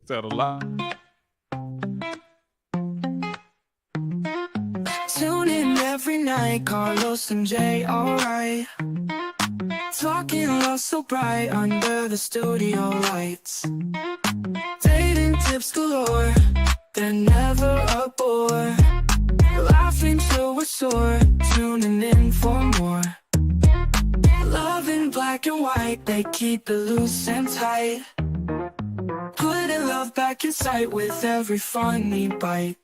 Said a lot. Tune in every night, Carlos and Jay, alright. Talking love so bright under the studio lights. Dating tips galore, they're never a bore. Laughing till we're sore, tuning in for more. Love in black and white, they keep it loose and tight. Putting love back in sight with every funny bite.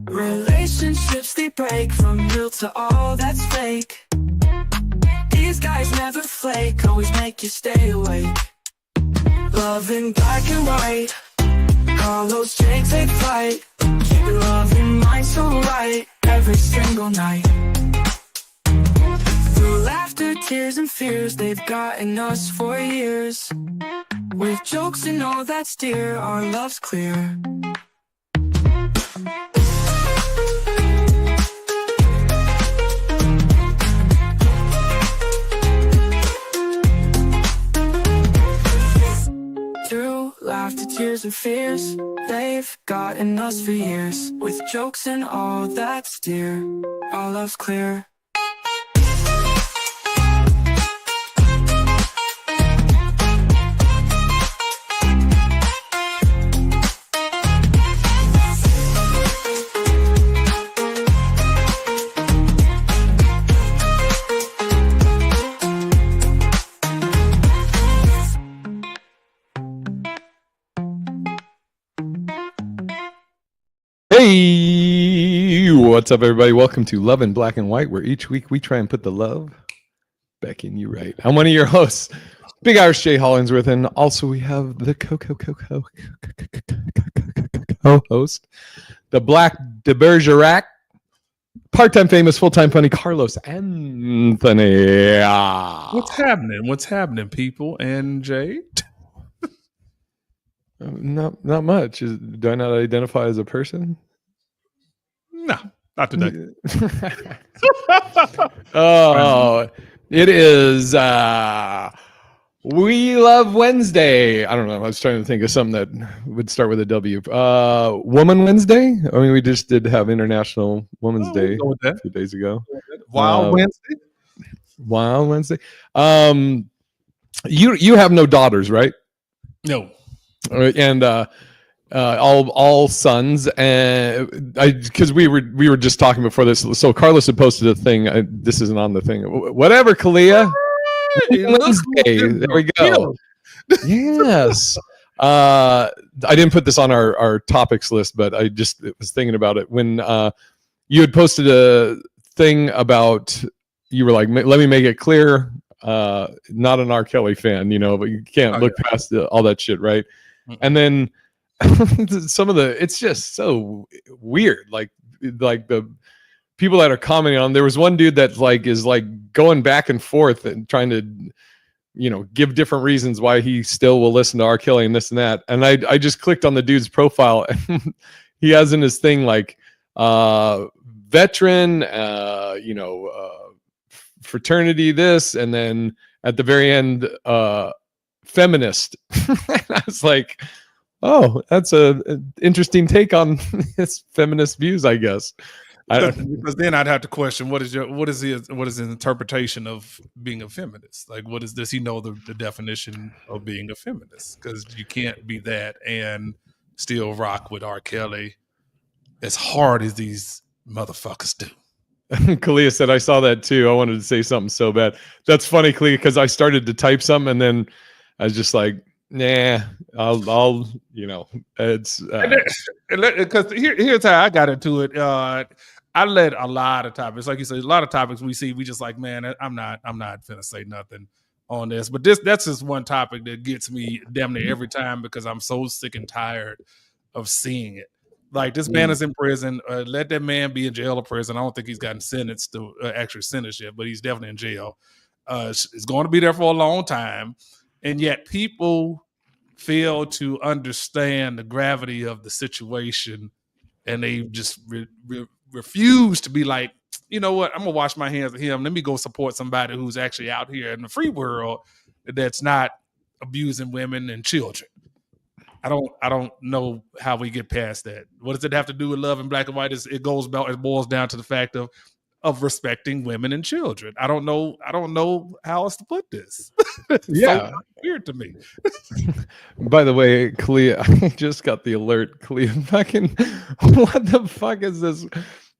Relationships they break from real to all that's fake. These guys never flake, always make you stay awake. Love in black and white, Carlos J take flight. Keep your love in mind so right, every single night. Through laughter, tears and fears, they've gotten us for years. With jokes and all that's dear, our love's clear. Through laughter, tears and fears, they've gotten us for years. With jokes and all that's dear, our love's clear. Hey, what's up, everybody? Welcome to Love in Black and White, where each week we try and put the love back in you right. I'm one of your hosts, Big Irish Jay Hollingsworth, and also we have the co-host, the Black de Bergerac, part-time famous, full-time funny, Carlos Anthony. What's happening? What's happening, people? And Jay? Not much. Do I not identify as a person? No, not today. Oh, it is We Love Wednesday. I don't know. I was trying to think of something that would start with a W. Woman Wednesday. I mean, we just did have International Women's Day a few days ago. Wild Wednesday. Wild Wednesday. You have no daughters, right? No. And all sons, and because we were just talking before this. So Carlos had posted a thing. This isn't on the thing. Whatever, Kalia. Wednesday. There we go. Yes. I didn't put this on our topics list, but I just was thinking about it when you had posted a thing about. You were like, "Let me make it clear, not an R. Kelly fan, but you can't look past all that shit, right?" And then some of it's just so weird. Like the people that are commenting on, there was one dude that is going back and forth and trying to, give different reasons why he still will listen to R. Kelly and this and that. And I just clicked on the dude's profile and he has in his thing, veteran, fraternity, this, and then at the very end, feminist. And I was like, oh, that's an interesting take on his feminist views, I guess. Because then I'd have to question what is his interpretation of being a feminist? Does he know the definition of being a feminist? Because you can't be that and still rock with R. Kelly as hard as these motherfuckers do. Kalia said, I saw that too. I wanted to say something so bad. That's funny, Kalia, because I started to type something and then I was just like, nah, I'll it's because here's how I got into it. I led a lot of topics, like you said, a lot of topics we see. We just like, man, I'm not finna say nothing on this. But that's just one topic that gets me damn near every time because I'm so sick and tired of seeing it. Like, this man is in prison. Let that man be in jail or prison. I don't think he's gotten sentenced to actually sentenced yet, but he's definitely in jail. It's going to be there for a long time. And yet people fail to understand the gravity of the situation. And they just refuse to be like, you know what? I'm going to wash my hands of him. Let me go support somebody who's actually out here in the free world that's not abusing women and children. I don't know how we get past that. What does it have to do with love in black and white? It boils down to the fact of respecting women and children. I don't know how else to put this. It's Yeah. so weird to me. By the way, Kalia, I just got the alert. Kalia, fucking, what the fuck is this?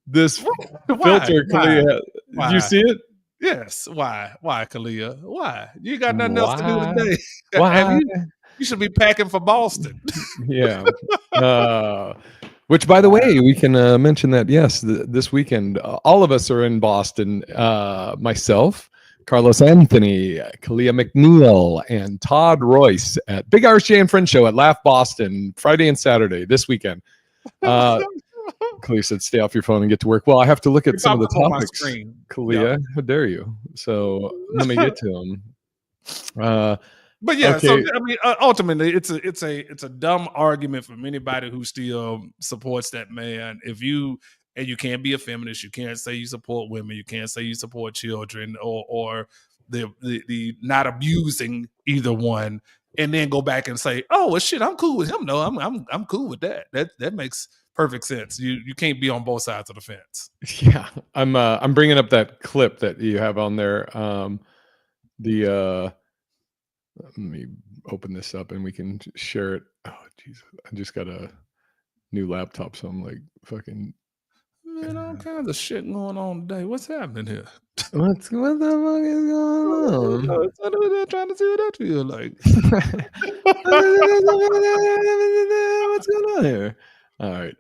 This filter, Kalia. Why? Did you see it? Yes. Why, Kalia? Why? You got nothing else to do today. Why? You should be packing for Boston. Yeah. Which, by the way, we can mention that, yes, this weekend, all of us are in Boston. Myself, Carlos Anthony, Kalia McNeil, and Todd Royce at Big RJ and Friend Show at Laugh Boston, Friday and Saturday this weekend. Kalia said, stay off your phone and get to work. Well, I have to look at some of the topics. Kalia, how dare you? So let me get to them. But yeah, okay. so I mean, ultimately, it's a dumb argument from anybody who still supports that man. You can't be a feminist, you can't say you support women, you can't say you support children, or the not abusing either one, and then go back and say, oh well, shit, I'm cool with him. No, I'm cool with that. That makes perfect sense. You can't be on both sides of the fence. Yeah, I'm bringing up that clip that you have on there. Let me open this up and we can share it. Oh, Jesus. I just got a new laptop, so I'm like fucking. Man, all kinds of shit going on today. What's happening here? What the fuck is going on? I'm trying to see what that feels like. What's going on here? All right.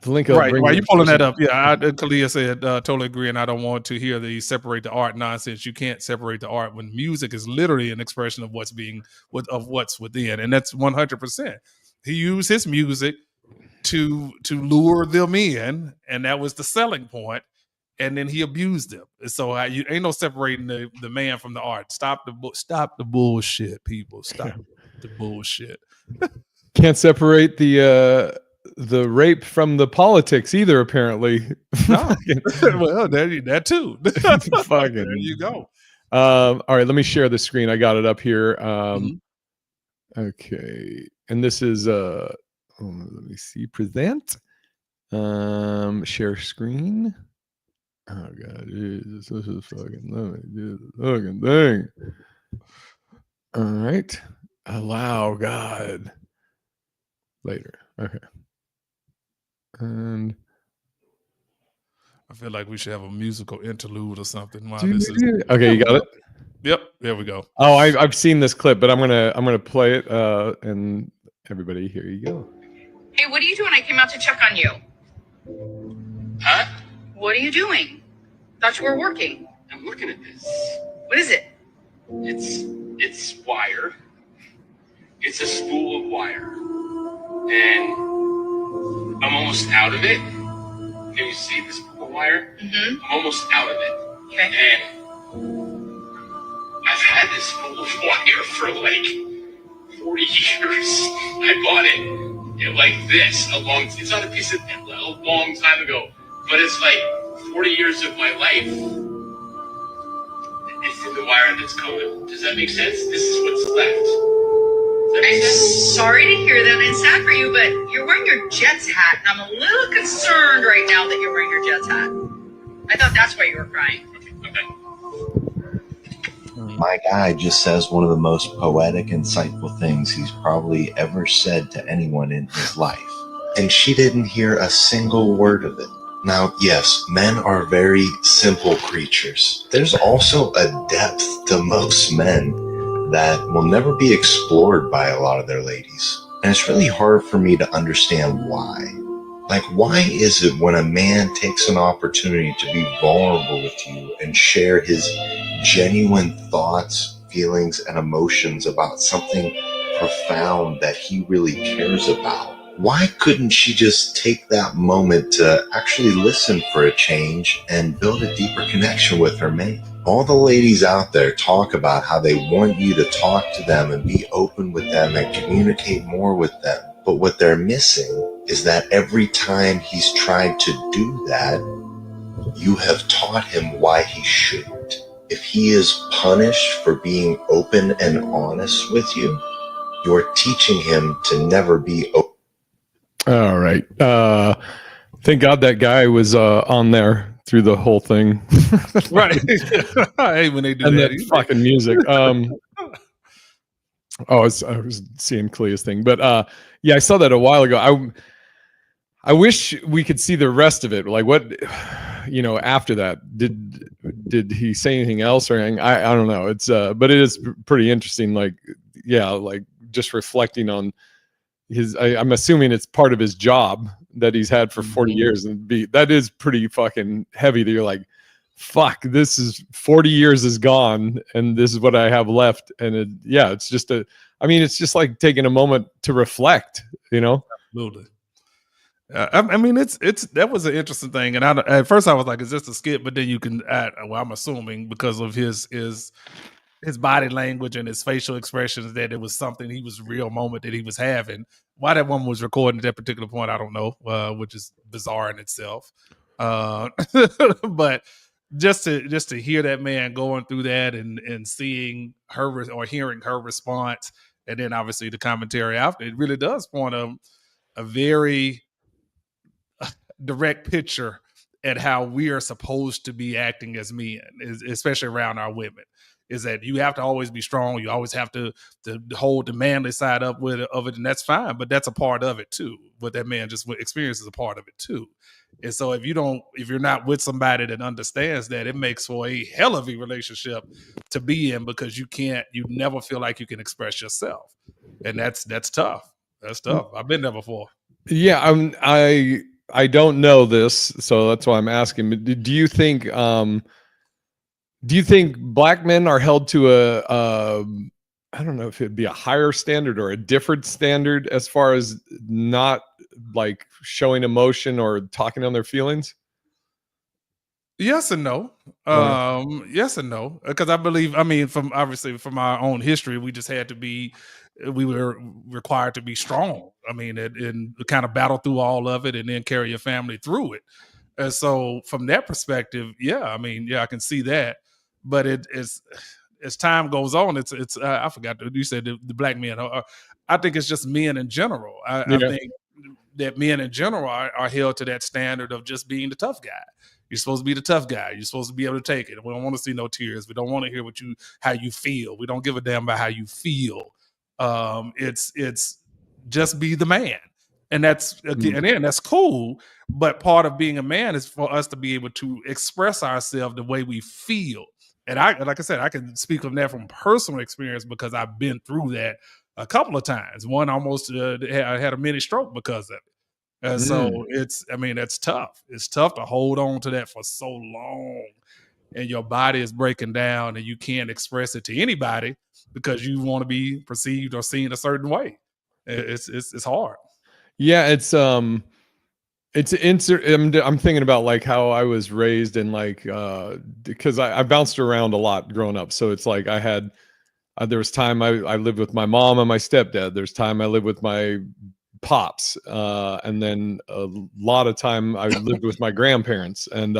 The link. Right. Why you pulling that up? Yeah, Kalia said, totally agree, and I don't want to hear the separate the art nonsense. You can't separate the art when music is literally an expression of what's within, and that's 100%. He used his music to lure them in, and that was the selling point, and then he abused them. So you ain't no separating the man from the art. Stop the bullshit, people. Stop the bullshit. Can't separate the rape from the politics either, apparently. No. Well, that too. Fucking there you go. All right, let me share the screen. I got it up here. Okay, and this is let me see, present. Share screen. Oh god, Jesus, this is fucking. Let me do the fucking thing. All right, allow God later. Okay. And I feel like we should have a musical interlude or something. Okay, you got it. Yep, there we go. Oh, I've seen this clip, but I'm gonna play it. And everybody, here you go. Hey, what are you doing? I came out to check on you. Huh? What are you doing? Thought you were working. I'm looking at this. What is it? It's wire. It's a spool of wire, and I'm almost out of it. Can you see this wire? Mm-hmm. I'm almost out of it. Okay. And I've had this spool of wire for like 40 years. I bought it like this it's not a piece of a long time ago, but it's like 40 years of my life. It's in the wire that's coming. Does that make sense? This is what's left. I'm sorry to hear that. It's sad for you, but you're wearing your Jets hat, and I'm a little concerned right now that you're wearing your Jets hat. I thought that's why you were crying. Okay. My guy just says one of the most poetic, insightful things he's probably ever said to anyone in his life. And she didn't hear a single word of it. Now, yes, men are very simple creatures. There's also a depth to most men that will never be explored by a lot of their ladies. And it's really hard for me to understand why. Like, why is it when a man takes an opportunity to be vulnerable with you and share his genuine thoughts, feelings, and emotions about something profound that he really cares about, why couldn't she just take that moment to actually listen for a change and build a deeper connection with her mate? All the ladies out there talk about how they want you to talk to them and be open with them and communicate more with them. But what they're missing is that every time he's tried to do that, you have taught him why he shouldn't. If he is punished for being open and honest with you, you're teaching him to never be open. All right. Thank God that guy was on there through the whole thing. Right. I hate when they do And that. that fucking music. I was seeing Clea's thing, but yeah, I saw that a while ago. I wish we could see the rest of it. Like what, after that, did he say anything else or anything? I don't know. It's but it is pretty interesting. Like, yeah, like just reflecting on his. I'm assuming it's part of his job that he's had for 40 years, and that is pretty fucking heavy. That you're like, fuck, this is 40 years is gone, and this is what I have left. And it's just it's just like taking a moment to reflect. Absolutely. I mean, it's that was an interesting thing, and at first I was like, "Is this a skit?" But then you can add. Well, I'm assuming because of his body language and his facial expressions that it was something he was real moment that he was having. Why that woman was recording at that particular point, I don't know, which is bizarre in itself. But just to hear that man going through that and seeing her or hearing her response, and then obviously the commentary after, it really does point a very direct picture at how we are supposed to be acting as men, especially around our women. Is that you have to always be strong. You always have to hold the manly side of it, and that's fine. But that's a part of it too. What that man just experienced is a part of it too. And so if you're not with somebody that understands that, it makes for a hell of a relationship to be in, because you never feel like you can express yourself, and that's tough. That's tough. I've been there before. Yeah, I don't know this, so that's why I'm asking. Do you think black men are held to I don't know if it'd be a higher standard or a different standard as far as not like showing emotion or talking on their feelings? Yes and no. Yes and no. Because I believe, from our own history, we were required to be strong. And kind of battle through all of it and then carry your family through it. And so from that perspective, I can see that. But as time goes on, it's I forgot, you said the black men. I think it's just men in general. I think that men in general are held to that standard of just being the tough guy. You're supposed to be the tough guy. You're supposed to be able to take it. We don't want to see no tears. We don't want to hear how you feel. We don't give a damn about how you feel. It's just be the man. And that's, again, that's cool. But part of being a man is for us to be able to express ourselves the way we feel. And like I said, I can speak on that from personal experience because I've been through that a couple of times. One almost I had a mini stroke because of it. And so that's tough. It's tough to hold on to that for so long, and your body is breaking down and you can't express it to anybody because you want to be perceived or seen a certain way. It's hard. Yeah, I'm thinking about like how I was raised and like because I bounced around a lot growing up. So it's like I had there was time I lived with my mom and my stepdad. There's time I lived with my pops, and then a lot of time I lived with my grandparents. And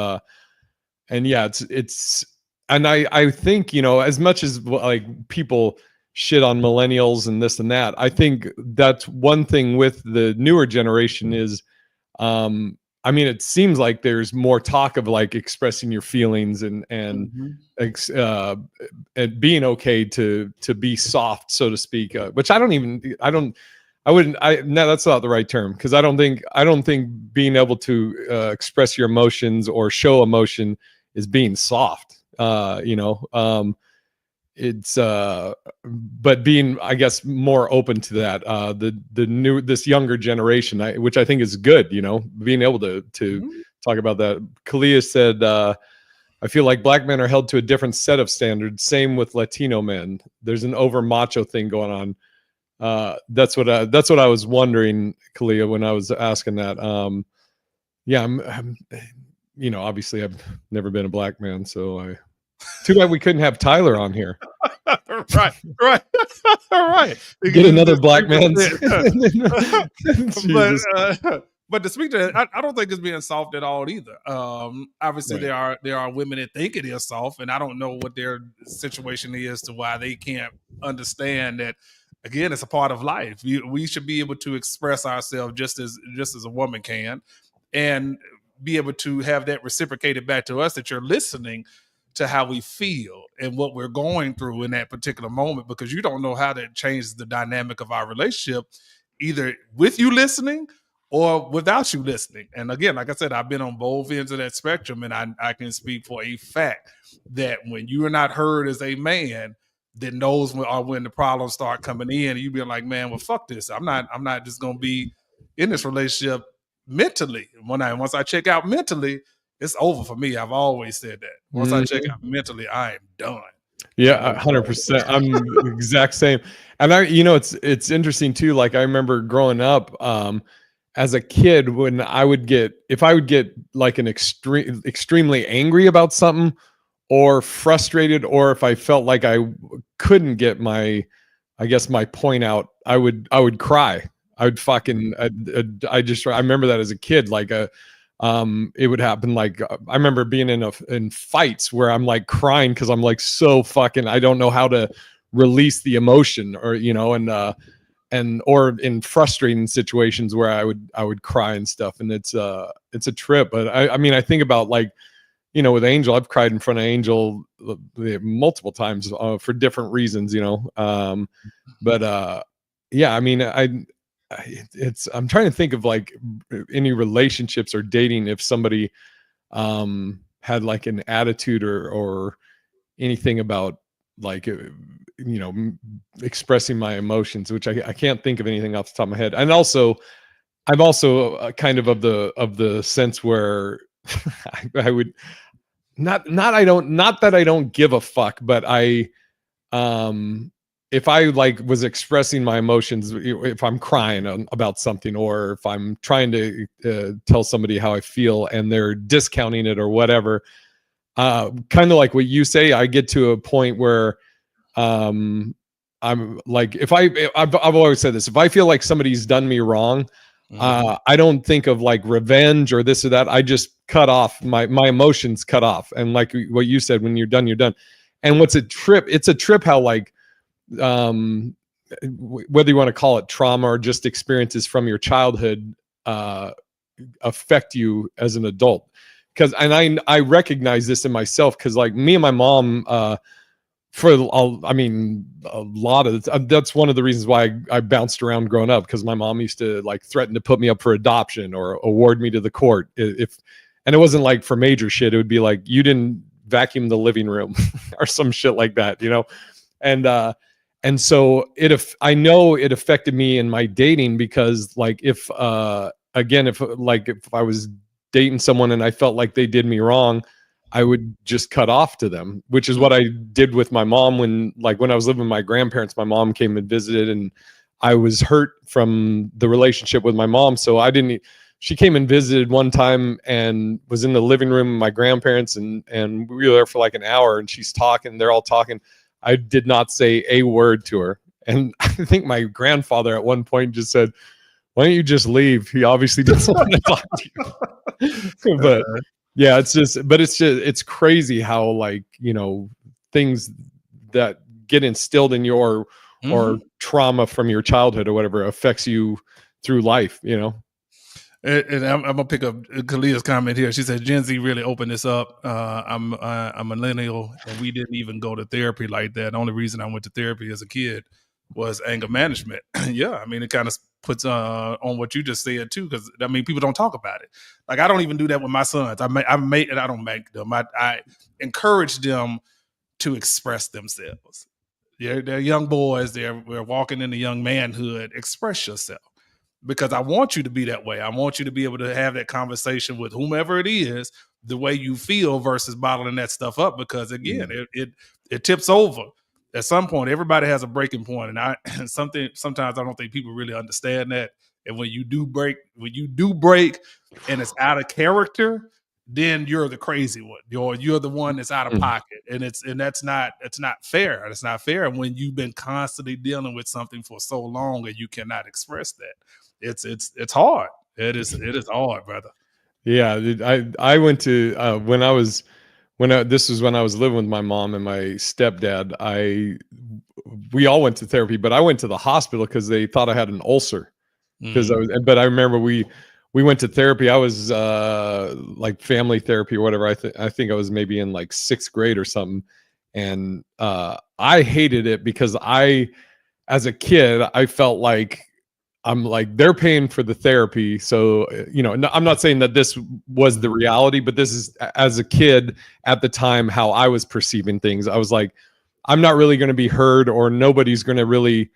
yeah, it's and I think, as much as like people shit on millennials and this and that, I think that's one thing with the newer generation is it seems like there's more talk of like expressing your feelings and being okay to be soft, so to speak, which no, that's not the right term, because I don't think being able to express your emotions or show emotion is being soft. It's but being, I guess, more open to that. This younger generation, which I think is good, being able to talk about that. Kalia said, I feel like black men are held to a different set of standards. Same with Latino men. There's an over macho thing going on. That's what I was wondering, Kalia, when I was asking that. I'm obviously I've never been a black man, so too bad we couldn't have Tyler on here. Right. Get another black man. But to speak to that, I don't think it's being soft at all either. Obviously, Right. there are women that think it is soft, and I don't know what their situation is to why they can't understand that. Again, it's a part of life. We should be able to express ourselves just as a woman can, and be able to have that reciprocated back to us, that you're listening to how we feel and what we're going through in that particular moment, because you don't know how that changes the dynamic of our relationship, either with you listening or without you listening. And again, like I said, I've been on both ends of that spectrum, and I can speak for a fact that when you are not heard as a man that knows when the problems start coming in, and you be like, man, well, fuck this. I'm not just gonna be in this relationship mentally. Once I check out mentally, it's over for me. I've always said that. Once I check out mentally, I am done. Yeah, 100%. I'm the exact same. And it's interesting too. Like I remember growing up, as a kid, when if I would get like an extremely angry about something or frustrated, or if I felt like I couldn't get my point out, I would cry. I would fucking, I remember that as a kid, like it would happen. Like I remember being in fights where I'm like crying because I'm like so fucking, I don't know how to release the emotion, or or in frustrating situations where I would cry and stuff, and it's a trip. But I mean, I think about like, with Angel, I've cried in front of Angel multiple times for different reasons, but yeah, I mean, I'm trying to think of like any relationships or dating, if somebody had like an attitude or anything about like expressing my emotions, which I can't think of anything off the top of my head. And also I'm also kind of the sense where I would not that I don't give a fuck, but if I like was expressing my emotions, if I'm crying about something, or if I'm trying to tell somebody how I feel and they're discounting it or whatever, kind of like what you say, I get to a point where I'm like, I've always said this, if I feel like somebody's done me wrong, I don't think of like revenge or this or that. I just cut off my emotions, cut off. And like what you said, when you're done, you're done. And it's a trip how like, whether you want to call it trauma or just experiences from your childhood affect you as an adult. Because I recognize this in myself, because like me and my mom, a lot of that's one of the reasons why I bounced around growing up, because my mom used to like threaten to put me up for adoption or award me to the court and it wasn't like for major shit. It would be like, you didn't vacuum the living room or some shit like that, and so I know it affected me in my dating, because like if I was dating someone and I felt like they did me wrong, I would just cut off to them, which is what I did with my mom when I was living with my grandparents. My mom came and visited, and I was hurt from the relationship with my mom. So she came and visited one time and was in the living room with my grandparents, and we were there for like an hour, and they're all talking. I did not say a word to her. And I think my grandfather at one point just said, "Why don't you just leave? He obviously doesn't want to talk to you." But yeah, it's crazy how like, things that get instilled in your or trauma from your childhood or whatever affects you through life, And I'm gonna pick up Kalia's comment here. She said Gen Z really opened this up. I'm a millennial, and we didn't even go to therapy like that. The only reason I went to therapy as a kid was anger management. Yeah, I mean, it kind of puts on what you just said too, because I mean, people don't talk about it. Like I don't even do that with my sons. I don't make them. I encourage them to express themselves. They're young boys. We're walking into young manhood. Express yourself. Because I want you to be that way. I want you to be able to have that conversation with whomever it is, the way you feel, versus bottling that stuff up. Because again, it tips over at some point. Everybody has a breaking point, and sometimes I don't think people really understand that. And when you do break, and it's out of character, then you're the crazy one, or you're the one that's out of pocket, and that's not fair. It's not fair. And when you've been constantly dealing with something for so long and you cannot express that. It's hard. It is hard, brother. Yeah, dude, I went to this was when I was living with my mom and my stepdad. We all went to therapy, but I went to the hospital because they thought I had an ulcer. Because but I remember we went to therapy. I was like family therapy or whatever. I think I was maybe in like 6th grade or something, and I hated it because as a kid, I felt like I'm like, they're paying for the therapy. So, I'm not saying that this was the reality, but this is, as a kid at the time, how I was perceiving things. I was like, I'm not really going to be heard, or nobody's going to really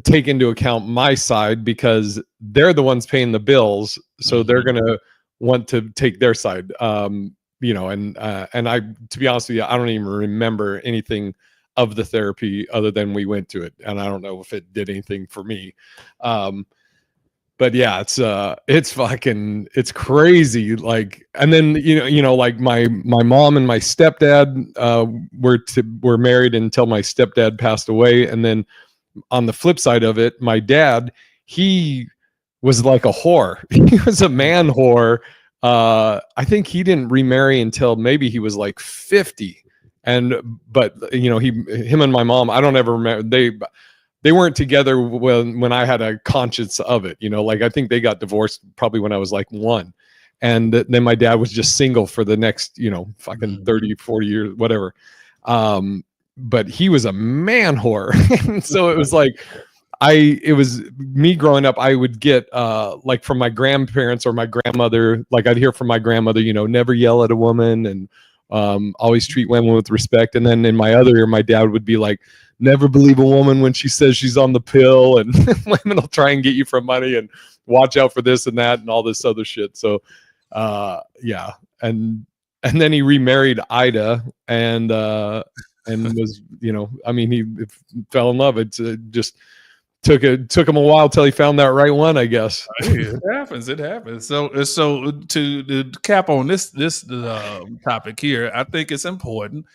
take into account my side because they're the ones paying the bills. So they're going to want to take their side. And I, to be honest with you, I don't even remember anything of the therapy other than we went to it, and I don't know if it did anything for me. But yeah, it's crazy. Like, and then like my mom and my stepdad were married until my stepdad passed away, and then on the flip side of it, my dad, he was like a whore. He was a man whore. I think he didn't remarry until maybe he was like 50. But him and my mom, I don't ever remember, they weren't together when I had a conscience of it, like I think they got divorced probably when I was like 1. And then my dad was just single for the next, fucking 30, 40 years, whatever. But he was a man whore. And so it was like, it was me growing up, I would get like from my grandparents or my grandmother, like I'd hear from my grandmother, never yell at a woman, and always treat women with respect. And then in my other ear, my dad would be like, never believe a woman when she says she's on the pill, and women will try and get you for money, and watch out for this and that and all this other shit. So yeah. And then he remarried Ida, and was, he fell in love. It just took him a while till he found that right one, I guess. It happens. So to cap on this topic here, I think it's important,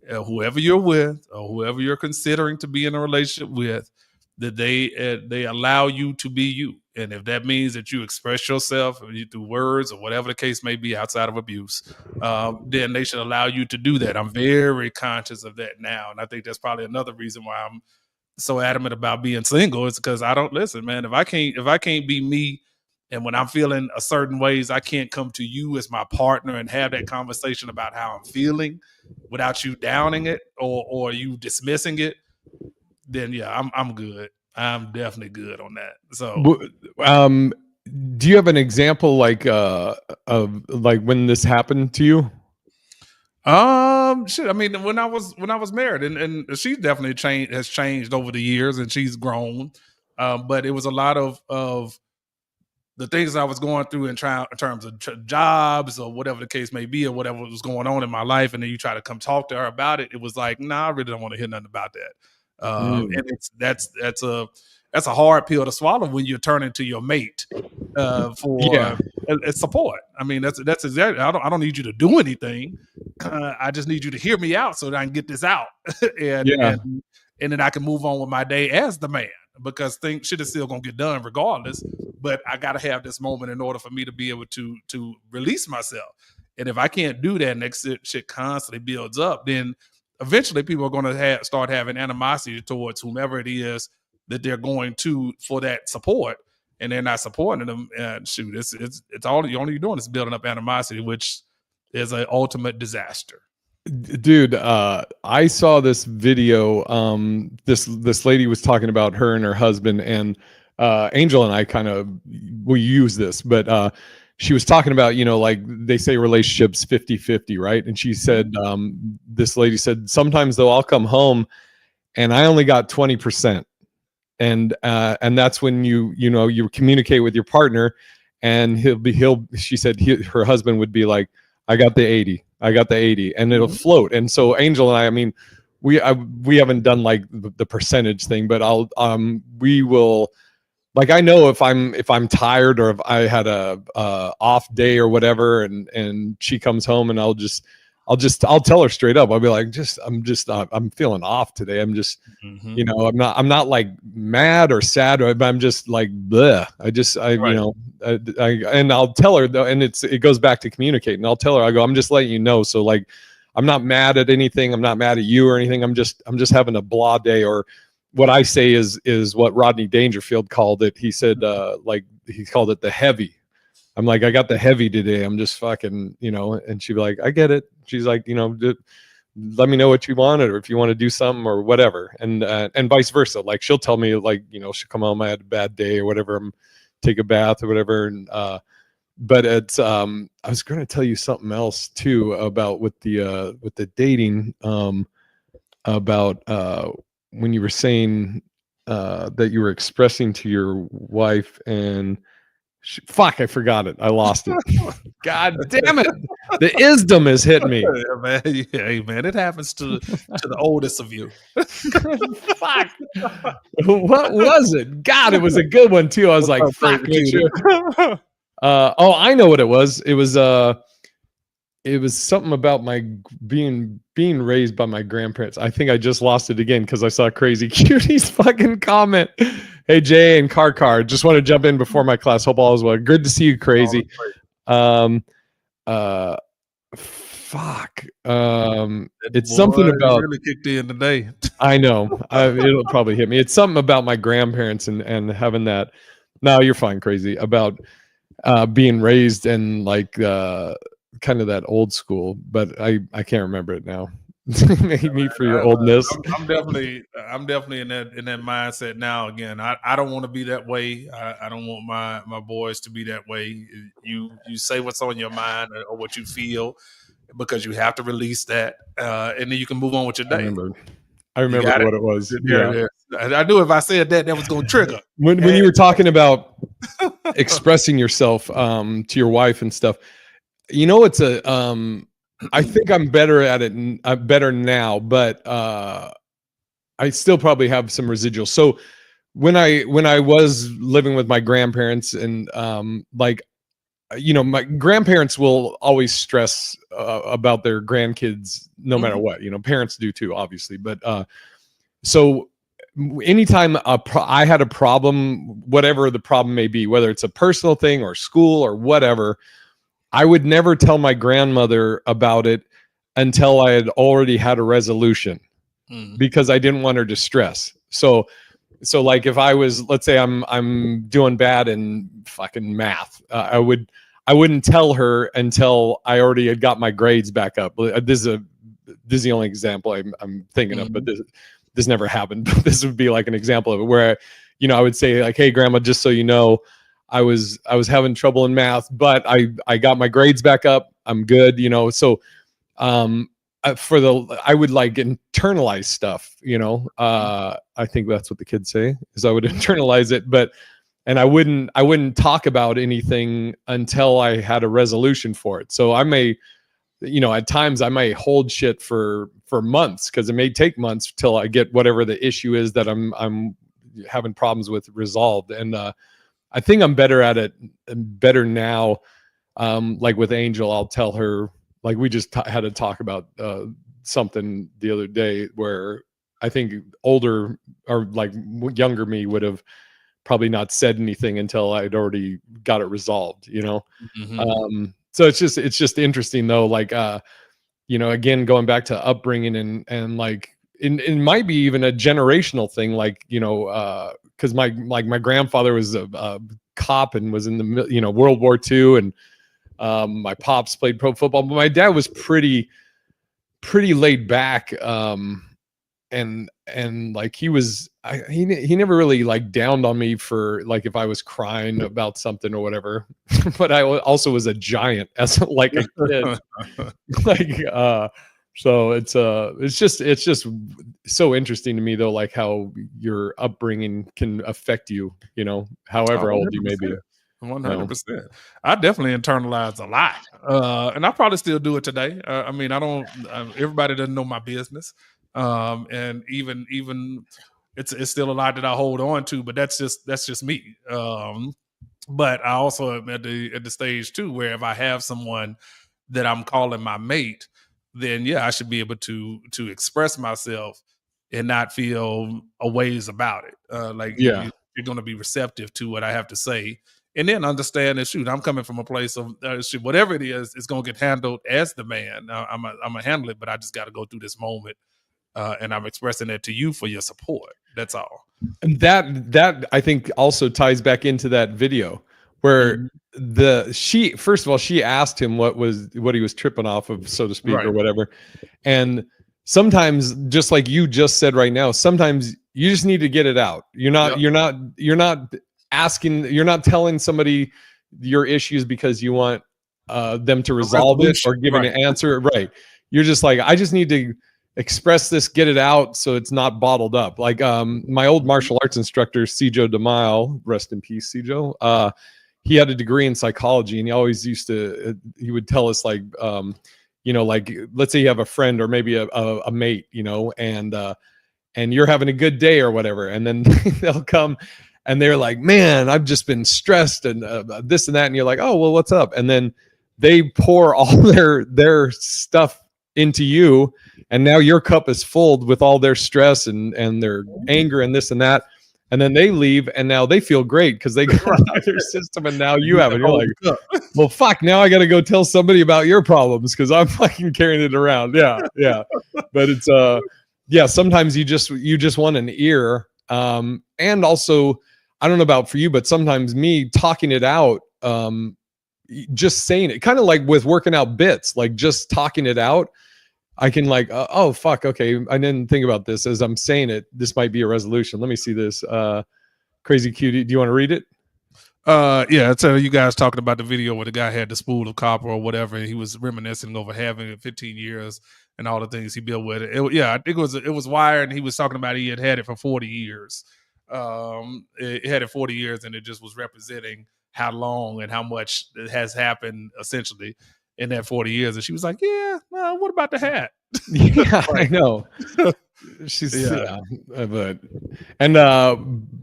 whoever you're with or whoever you're considering to be in a relationship with, that they allow you to be you. And if that means that you express yourself through words or whatever the case may be outside of abuse, then they should allow you to do that. I'm very conscious of that now, and I think that's probably another reason why I'm so adamant about being single. Is because I don't listen, man. If I can't be me, and when I'm feeling a certain ways, I can't come to you as my partner and have that conversation about how I'm feeling without you downing it or you dismissing it, then yeah, I'm good. I'm definitely good on that. So do you have an example like of like when this happened to you? Shit. I mean, when I was married, and she definitely has changed over the years, and she's grown. But it was a lot of the things I was going through in terms of jobs or whatever the case may be, or whatever was going on in my life, and then you try to come talk to her about it. It was like, nah, I really don't want to hear nothing about that. And that's a hard pill to swallow when you're turning to your mate for support. I mean, that's exactly. I don't need you to do anything. I just need you to hear me out so that I can get this out, and then I can move on with my day as the man, because shit is still gonna get done regardless. But I gotta have this moment in order for me to be able to release myself. And if I can't do that, and that shit constantly builds up, then eventually people are gonna start having animosity towards whomever it is that they're going to for that support, and they're not supporting them. And shoot, it's all you're doing is building up animosity, which is an ultimate disaster. Dude, I saw this video. This lady was talking about her and her husband, and Angel and I we use this, but she was talking about, like they say relationships 50-50, right? And she said, this lady said, sometimes though I'll come home and I only got 20%. And that's when you communicate with your partner, and she said her husband would be like, I got the 80, and it'll float. And so Angel and I mean, we haven't done like the percentage thing, but we will, like, I know if I'm tired or if I had a off day or whatever, and she comes home, and I'll I'll tell her straight up. I'll be like, I'm feeling off today. I'm just, Mhm. you know, I'm not like mad or sad, but I'm just like, bleh. Right. You know, and I'll tell her though, and it goes back to communicating. I'll tell her, I go, I'm just letting you know. So like, I'm not mad at anything. I'm not mad at you or anything. I'm just having a blah day. Or what I say is what Rodney Dangerfield called it. He said, like he called it the heavy. I'm like, I got the heavy today. I'm just fucking, you know, and she'd be like, I get it. She's like, you know, let me know what you wanted, or if you want to do something or whatever. And vice versa. Like she'll tell me like, you know, she'll come home, I had a bad day or whatever. I'm take a bath or whatever. And, but it's, I was going to tell you something else too about with the dating, about, when you were saying, that you were expressing to your wife and, fuck, I forgot it. I lost it. God damn it. The isdom is hitting me. Yeah, man. Yeah, hey, man, it happens to the oldest of you. Fuck. What was it? God, it was a good one too. I was like, fuck. Oh, I know what it was. It was something about my being raised by my grandparents. I think I just lost it again because I saw Crazy Cutie's fucking comment. Hey Jay and Car, just want to jump in before my class. Hope all is well. Good to see you, Crazy. Fuck. It's something about really kicked in today. I know. It'll probably hit me. It's something about my grandparents and having that. No, you're fine, Crazy. About being raised in like kind of that old school, but I can't remember it now. Me for your oldness. I'm definitely in that mindset now. Again, I don't want to be that way. I don't want my boys to be that way. You say what's on your mind or what you feel, because you have to release that, and then you can move on with your day. I remember what it was. Yeah. I knew if I said that was going to trigger. When you were talking about expressing yourself to your wife and stuff, you know, it's I think I'm better at it. I'm better now, but I still probably have some residual. So when I was living with my grandparents and like, you know, my grandparents will always stress about their grandkids no matter what. You know, parents do too, obviously. But so anytime I had a problem, whatever the problem may be, whether it's a personal thing or school or whatever, I would never tell my grandmother about it until I had already had a resolution, because I didn't want her to stress. So like if I was, let's say I'm doing bad in fucking math, I wouldn't tell her until I already had got my grades back up. This is the only example I'm thinking of, but this never happened. But this would be like an example of it where, you know, I would say like, hey grandma, just so you know, I was having trouble in math, but I got my grades back up. I'm good, you know. So I would like internalize stuff, you know. I think that's what the kids say, is I would internalize it, and I wouldn't talk about anything until I had a resolution for it. So I may, you know, at times I may hold shit for months, because it may take months till I get whatever the issue is that I'm having problems with resolved. And I think I'm better at it, better now. Like with Angel, I'll tell her, like we just had to talk about something the other day where I think older or like younger me would have probably not said anything until I'd already got it resolved, you know? So it's just interesting though. Like, you know, again, going back to upbringing and like, it might be even a generational thing. Like, you know, cause my grandfather was a cop and was in the, you know, World War II, and my pops played pro football, but my dad was pretty laid back. And like he never really like downed on me for like if I was crying about something or whatever. But I also was a giant as like a kid. Like so it's just so interesting to me though, like how your upbringing can affect you, you know, however old you may be. 100%. I definitely internalized a lot, and I probably still do it today. I mean, I don't. Everybody doesn't know my business, and even it's still a lot that I hold on to. But that's just me. But I also am at the stage too where if I have someone that I'm calling my mate, then yeah, I should be able to express myself and not feel a ways about it. Yeah. You're going to be receptive to what I have to say, and then understand that shoot, I'm coming from a place of shoot, whatever it is, it's going to get handled as the man. I'm gonna handle it, but I just got to go through this moment, and I'm expressing that to you for your support. That's all. And that I think also ties back into that video where she first of all she asked him what he was tripping off of, so to speak, Right. or whatever. And sometimes, just like you just said right now, sometimes you just need to get it out. You're not asking, you're not telling somebody your issues because you want them to resolve it or give an answer. Right. You're just like, I just need to express this, get it out so it's not bottled up. Like my old martial arts instructor, Cijo DeMille, rest in peace, Cijo. He had a degree in psychology, and he always used to, he would tell us like, you know, like let's say you have a friend or maybe a mate, you know, and you're having a good day or whatever. And then they'll come and they're like, man, I've just been stressed and this and that. And you're like, oh, well, what's up? And then they pour all their stuff into you. And now your cup is full with all their stress and their anger and this and that. And then they leave, and now they feel great because they got out of their system, and now you have it. You're like, well, fuck, now I got to go tell somebody about your problems because I'm fucking carrying it around. Yeah, yeah. But it's yeah, sometimes you just want an ear. And also, I don't know about for you, but sometimes me talking it out, just saying it, kind of like with working out bits, like just talking it out. I can like, oh, fuck. Okay. I didn't think about this as I'm saying it. This might be a resolution. Let me see this. Crazy Cutie. Do you want to read it? Yeah. So you guys talking about the video where the guy had the spool of copper or whatever, and he was reminiscing over having it 15 years and all the things he built with it. Yeah. I think it was wired, and he was talking about he had it for 40 years. It had it 40 years, and it just was representing how long and how much has happened essentially in that 40 years. And she was like, yeah, well, what about the hat? Yeah, I know. She's but and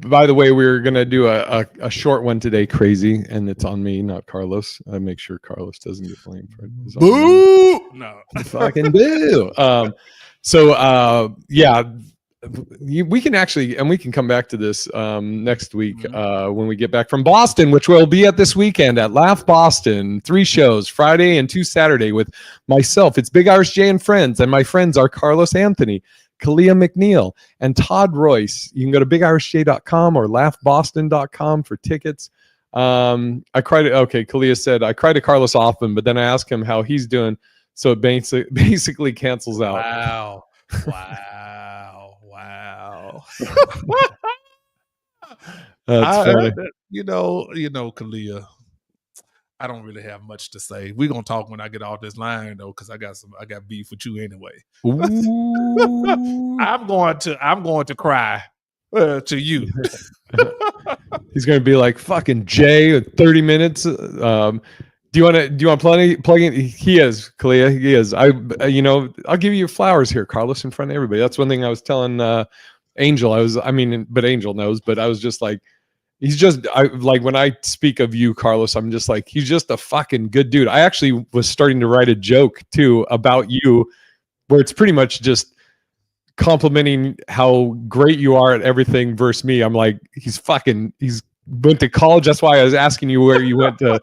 by the way, we're gonna do a short one today, Crazy, and it's on me, not Carlos. I make sure Carlos doesn't get blamed for it. Boo! No. Fucking boo. So yeah, we can actually, and we can come back to this next week when we get back from Boston, which we'll be at this weekend at Laugh Boston. 3 shows, Friday and 2 Saturday, with myself. It's Big Irish Jay and friends, and my friends are Carlos Anthony, Kalia McNeil, and Todd Royce. You can go to bigirishjay.com or laughboston.com for tickets. Kalia said, I cry to Carlos often, but then I ask him how he's doing, so it basically cancels out. Wow. That's funny. You know, Kalia, I don't really have much to say. We're gonna talk when I get off this line though, because I got beef with you anyway. I'm going to cry to you. He's gonna be like, fucking Jay, 30 minutes. Do you want to plug in? He is, Kalia. He is. I'll give you your flowers here, Carlos, in front of everybody. That's one thing I was telling Angel. But Angel knows. But I was just like, like when I speak of you, Carlos, I'm just like, he's just a fucking good dude. I actually was starting to write a joke too about you, where it's pretty much just complimenting how great you are at everything versus me. I'm like, he's went to college. That's why I was asking you where you went to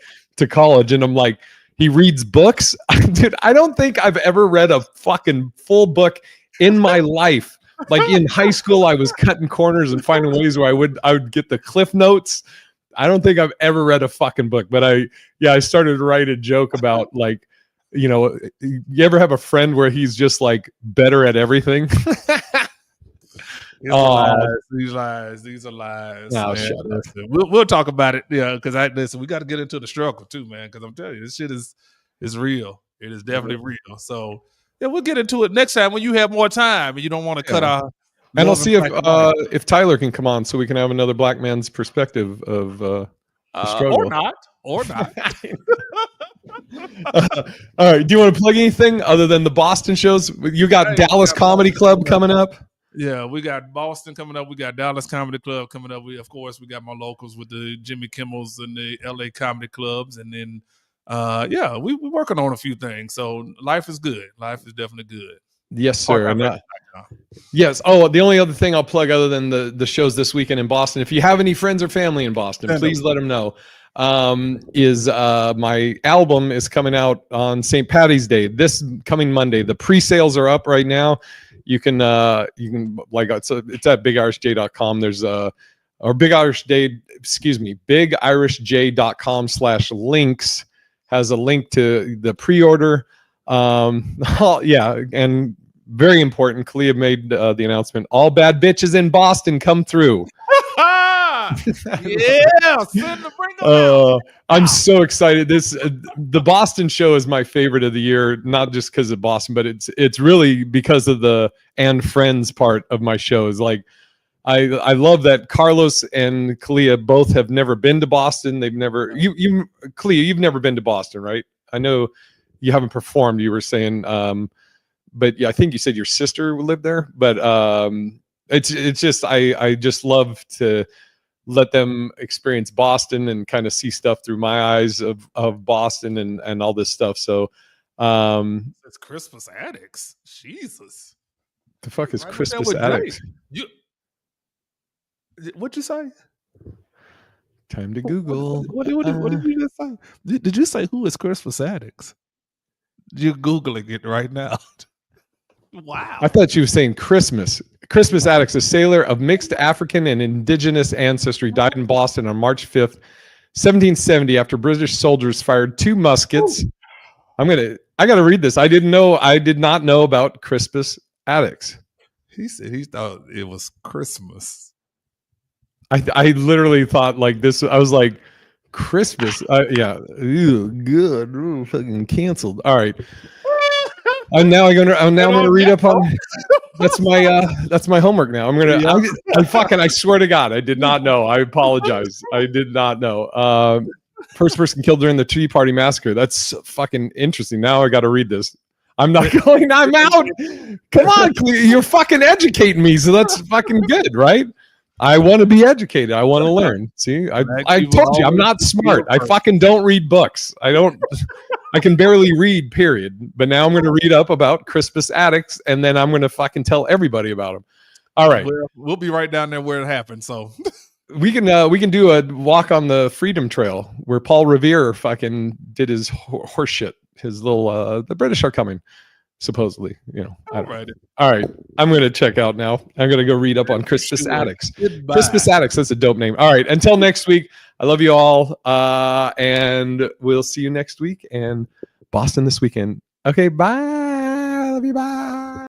college. And I'm like, he reads books. Dude, I don't think I've ever read a fucking full book in my life. Like in high school, I was cutting corners and finding ways where I would get the cliff notes. I don't think I've ever read a fucking book, but I started to write a joke about like, you ever have a friend where he's just like better at everything? These are lies. No, shut up. We'll talk about it. Yeah, because we got to get into the struggle too, man. Because I'm telling you, this shit is real. It is definitely real. So yeah, we'll get into it next time when you have more time and you don't want to cut our. And I'll see if Tyler can come on so we can have another black man's perspective of the struggle. Or not. All right. Do you want to plug anything other than the Boston shows? You got Dallas Comedy Club coming up. Yeah, we got Boston coming up. We got Dallas Comedy Club coming up. We got my locals with the Jimmy Kimmels and the LA Comedy Clubs, and then yeah, we're working on a few things. So life is good. Life is definitely good. Yes, sir. And, Right. yes. Oh, the only other thing I'll plug other than the shows this weekend in Boston, if you have any friends or family in Boston, Send please them. let them know. Is my album is coming out on St. Patty's Day this coming Monday. The pre-sales are up right now. You can like it's at bigirishj.com. There's or bigirishj.com/links has a link to the pre-order. Yeah, and very important. Kalia made the announcement. All bad bitches in Boston come through. Yeah, send the bring them out. I'm so excited. This the Boston show is my favorite of the year, not just because of Boston, but it's really because of the and friends part of my show. Is like I love that Carlos and Kalia both have never been to Boston. They've never Kalia, you've never been to Boston, right? I know you haven't performed. You were saying, but yeah, I think you said your sister lived there. But it's just I just love to let them experience Boston and kind of see stuff through my eyes of Boston and all this stuff. So It's Crispus Attucks. Jesus. the fuck is Right up there Crispus with Attucks? Drake. What'd you say? Time to Google. What did you just say? Did you say who is Crispus Attucks? You're Googling it right now. Wow. I thought you were saying Christmas. Crispus Attucks, a sailor of mixed African and indigenous ancestry, died in Boston on March 5th, 1770, after British soldiers fired 2 muskets. I got to read this. I did not know about Crispus Attucks. He said he thought it was Christmas. I literally thought like this. I was like, Christmas. Yeah. Ew, good. Ooh, fucking canceled. All right. I'm now gonna read up on. That's my homework now. I swear to God, I did not know. I apologize. I did not know. First person killed during the Tea Party massacre. That's fucking interesting. Now I got to read this. I'm not going. I'm out. Come on, you're fucking educating me, so that's fucking good, right? I want to be educated. I want to learn. See, I told you I'm not smart. I fucking don't read books. I can barely read, period. But now I'm going to read up about Crispus Attucks, and then I'm going to fucking tell everybody about him. All right. Well, we'll be right down there where it happened. So we can do a walk on the Freedom Trail where Paul Revere fucking did his horse shit. His little the British are coming, supposedly. You know. All right. I'm going to check out now. I'm going to go read up on Crispus Attucks. Goodbye. Crispus Attucks. That's a dope name. All right. Until next week. I love you all. And we'll see you next week. And Boston this weekend. Okay. Bye. Love you. Bye.